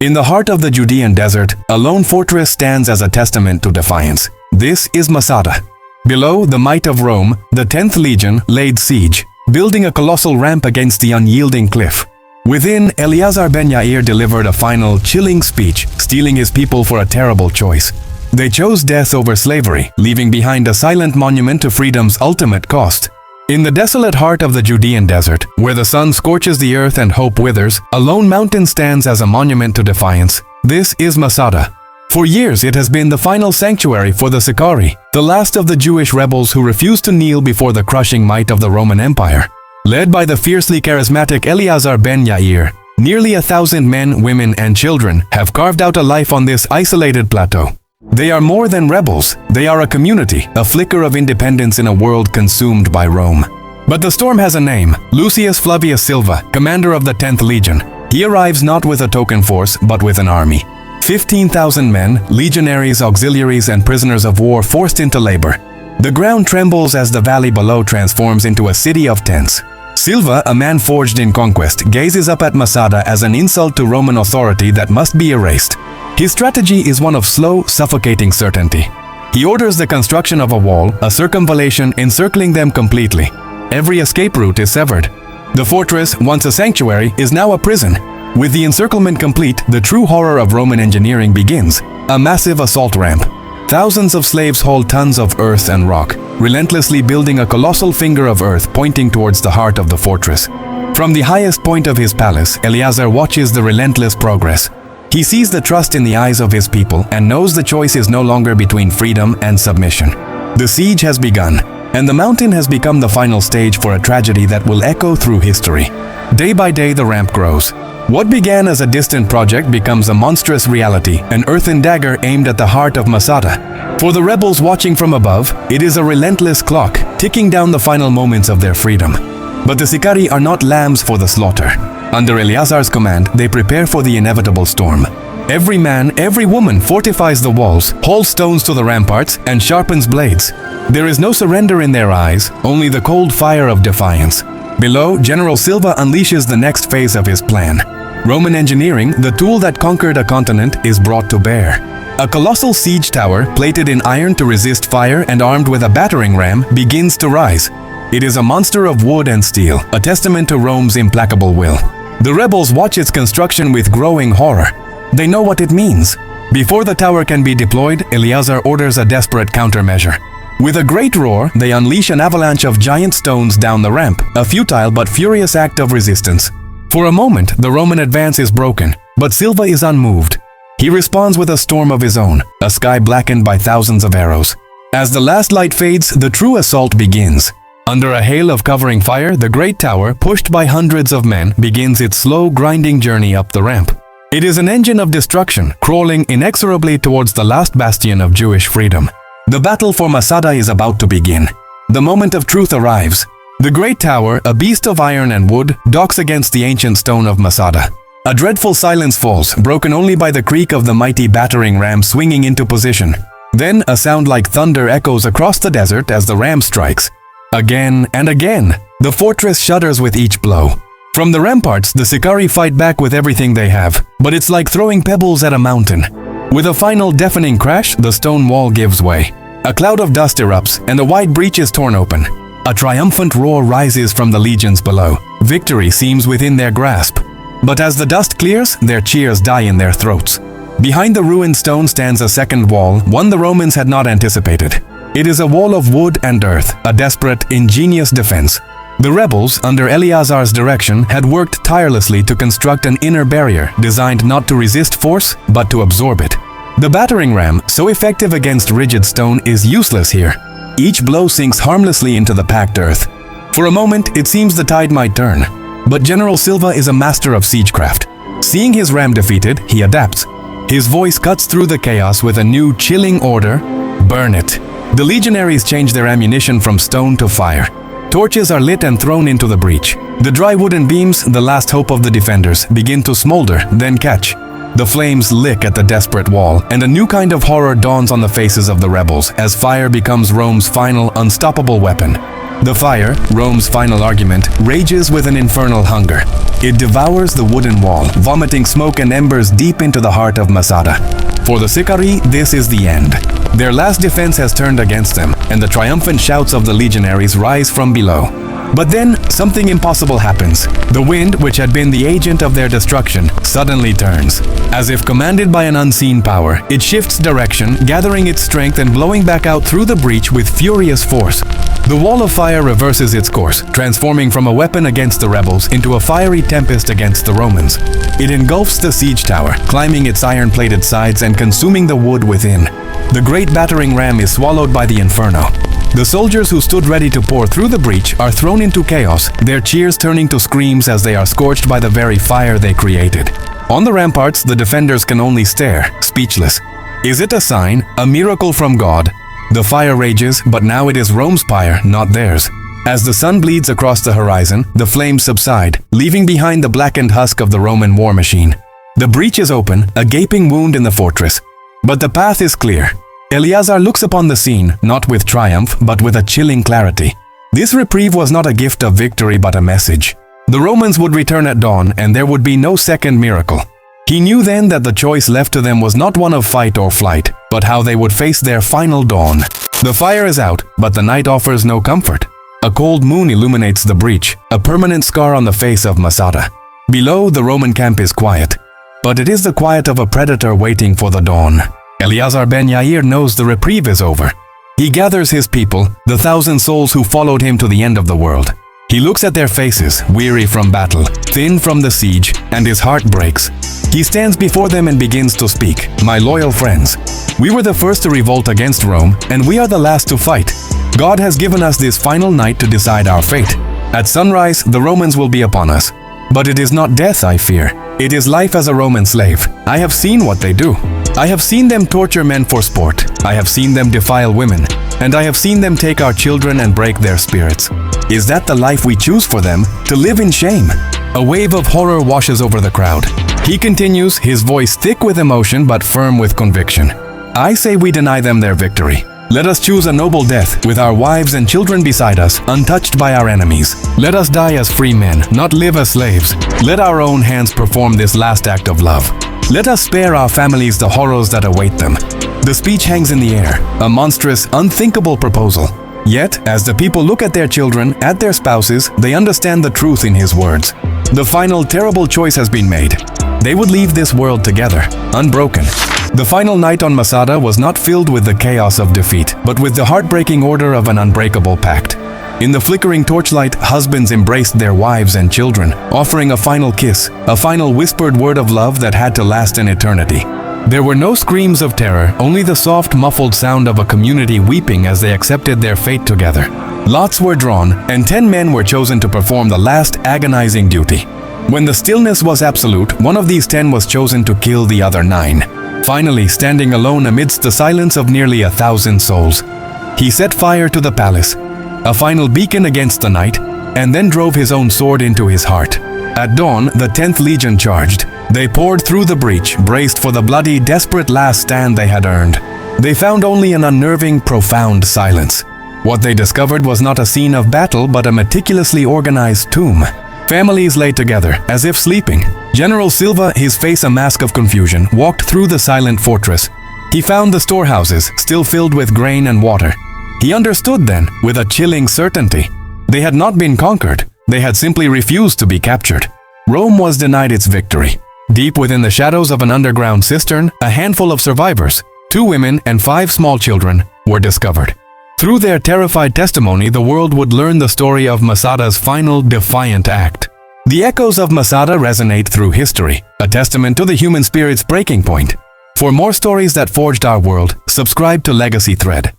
In the heart of the Judean desert, a lone fortress stands as a testament to defiance. This is Masada. Below the might of Rome, the 10th Legion laid siege, building a colossal ramp against the unyielding cliff. Within, Eleazar ben Yair delivered a final, chilling speech, steeling his people for a terrible choice. They chose death over slavery, leaving behind a silent monument to freedom's ultimate cost. In the desolate heart of the Judean desert, where the sun scorches the earth and hope withers, a lone mountain stands as a monument to defiance. This is Masada. For years, it has been the final sanctuary for the Sicarii, the last of the Jewish rebels who refused to kneel before the crushing might of the Roman Empire. Led by the fiercely charismatic Eleazar ben Yair, nearly 1,000 men, women, and children have carved out a life on this isolated plateau. They are more than rebels. They are a community, a flicker of independence in a world consumed by Rome. But the storm has a name: Lucius Flavius Silva, commander of the 10th Legion. He arrives not with a token force, but with an army. 15,000 men, legionaries, auxiliaries, and prisoners of war forced into labor. The ground trembles as the valley below transforms into a city of tents. Silva, a man forged in conquest, gazes up at Masada as an insult to Roman authority that must be erased. His strategy is one of slow, suffocating certainty. He orders the construction of a wall, a circumvallation encircling them completely. Every escape route is severed. The fortress, once a sanctuary, is now a prison. With the encirclement complete, the true horror of Roman engineering begins: a massive assault ramp. Thousands of slaves haul tons of earth and rock, relentlessly building a colossal finger of earth pointing towards the heart of the fortress. From the highest point of his palace, Eleazar watches the relentless progress. He sees the trust in the eyes of his people and knows the choice is no longer between freedom and submission. The siege has begun, and the mountain has become the final stage for a tragedy that will echo through history. Day by day, the ramp grows. What began as a distant project becomes a monstrous reality, an earthen dagger aimed at the heart of Masada. For the rebels watching from above, it is a relentless clock, ticking down the final moments of their freedom. But the Sicarii are not lambs for the slaughter. Under Eleazar's command, they prepare for the inevitable storm. Every man, every woman fortifies the walls, hauls stones to the ramparts, and sharpens blades. There is no surrender in their eyes, only the cold fire of defiance. Below, General Silva unleashes the next phase of his plan. Roman engineering, the tool that conquered a continent, is brought to bear. A colossal siege tower, plated in iron to resist fire and armed with a battering ram, begins to rise. It is a monster of wood and steel, a testament to Rome's implacable will. The rebels watch its construction with growing horror. They know what it means. Before the tower can be deployed, Eleazar orders a desperate countermeasure. With a great roar, they unleash an avalanche of giant stones down the ramp, a futile but furious act of resistance. For a moment, the Roman advance is broken, but Silva is unmoved. He responds with a storm of his own, a sky blackened by thousands of arrows. As the last light fades, the true assault begins. Under a hail of covering fire, the great tower, pushed by hundreds of men, begins its slow, grinding journey up the ramp. It is an engine of destruction, crawling inexorably towards the last bastion of Jewish freedom. The battle for Masada is about to begin. The moment of truth arrives. The great tower, a beast of iron and wood, docks against the ancient stone of Masada. A dreadful silence falls, broken only by the creak of the mighty battering ram swinging into position. Then a sound like thunder echoes across the desert as the ram strikes. Again and again, the fortress shudders with each blow. From the ramparts, the Sicarii fight back with everything they have, but it's like throwing pebbles at a mountain. With a final deafening crash, the stone wall gives way. A cloud of dust erupts, and the wide breach is torn open. A triumphant roar rises from the legions below. Victory seems within their grasp. But as the dust clears, their cheers die in their throats. Behind the ruined stone stands a second wall, one the Romans had not anticipated. It is a wall of wood and earth, a desperate, ingenious defense. The rebels, under Eleazar's direction, had worked tirelessly to construct an inner barrier designed not to resist force, but to absorb it. The battering ram, so effective against rigid stone, is useless here. Each blow sinks harmlessly into the packed earth. For a moment, it seems the tide might turn. But General Silva is a master of siegecraft. Seeing his ram defeated, he adapts. His voice cuts through the chaos with a new, chilling order: burn it. The legionaries change their ammunition from stone to fire. Torches are lit and thrown into the breach. The dry wooden beams, the last hope of the defenders, begin to smolder, then catch. The flames lick at the desperate wall, and a new kind of horror dawns on the faces of the rebels as fire becomes Rome's final, unstoppable weapon. The fire, Rome's final argument, rages with an infernal hunger. It devours the wooden wall, vomiting smoke and embers deep into the heart of Masada. For the Sicari, this is the end. Their last defense has turned against them, and the triumphant shouts of the legionaries rise from below. But then, something impossible happens. The wind, which had been the agent of their destruction, suddenly turns. As if commanded by an unseen power, it shifts direction, gathering its strength and blowing back out through the breach with furious force. The wall of fire reverses its course, transforming from a weapon against the rebels into a fiery tempest against the Romans. It engulfs the siege tower, climbing its iron-plated sides and consuming the wood within. The great battering ram is swallowed by the inferno. The soldiers who stood ready to pour through the breach are thrown into chaos, their cheers turning to screams as they are scorched by the very fire they created. On the ramparts, the defenders can only stare, speechless. Is it a sign, a miracle from God? The fire rages, but now it is Rome's pyre, not theirs. As the sun bleeds across the horizon, the flames subside, leaving behind the blackened husk of the Roman war machine. The breach is open, a gaping wound in the fortress. But the path is clear. Eleazar looks upon the scene, not with triumph, but with a chilling clarity. This reprieve was not a gift of victory, but a message. The Romans would return at dawn, and there would be no second miracle. He knew then that the choice left to them was not one of fight or flight, but how they would face their final dawn. The fire is out, but the night offers no comfort. A cold moon illuminates the breach, a permanent scar on the face of Masada. Below, the Roman camp is quiet, but it is the quiet of a predator waiting for the dawn. Eleazar ben Yair knows the reprieve is over. He gathers his people, the 1,000 souls who followed him to the end of the world. He looks at their faces, weary from battle, thin from the siege, and his heart breaks. He stands before them and begins to speak. My loyal friends, we were the first to revolt against Rome, and we are the last to fight. God has given us this final night to decide our fate. At sunrise, the Romans will be upon us. But it is not death I fear. It is life as a Roman slave. I have seen what they do. I have seen them torture men for sport. I have seen them defile women. And I have seen them take our children and break their spirits. Is that the life we choose for them? To live in shame? A wave of horror washes over the crowd. He continues, his voice thick with emotion but firm with conviction. I say we deny them their victory. Let us choose a noble death, with our wives and children beside us, untouched by our enemies. Let us die as free men, not live as slaves. Let our own hands perform this last act of love. Let us spare our families the horrors that await them. The speech hangs in the air, a monstrous, unthinkable proposal. Yet, as the people look at their children, at their spouses, they understand the truth in his words. The final terrible choice has been made. They would leave this world together, unbroken. The final night on Masada was not filled with the chaos of defeat, but with the heartbreaking order of an unbreakable pact. In the flickering torchlight, husbands embraced their wives and children, offering a final kiss, a final whispered word of love that had to last an eternity. There were no screams of terror, only the soft, muffled sound of a community weeping as they accepted their fate together. Lots were drawn, and 10 men were chosen to perform the last agonizing duty. When the stillness was absolute, one of these 10 was chosen to kill the other 9. Finally, standing alone amidst the silence of nearly 1,000 souls, he set fire to the palace, a final beacon against the night, and then drove his own sword into his heart. At dawn, the 10th Legion charged. They poured through the breach, braced for the bloody, desperate last stand they had earned. They found only an unnerving, profound silence. What they discovered was not a scene of battle, but a meticulously organized tomb. Families lay together, as if sleeping. General Silva, his face a mask of confusion, walked through the silent fortress. He found the storehouses, still filled with grain and water. He understood then, with a chilling certainty. They had not been conquered. They had simply refused to be captured. Rome was denied its victory. Deep within the shadows of an underground cistern, a handful of survivors, 2 women and 5 small children, were discovered. Through their terrified testimony, the world would learn the story of Masada's final, defiant act. The echoes of Masada resonate through history, a testament to the human spirit's breaking point. For more stories that forged our world, subscribe to Legacy Thread.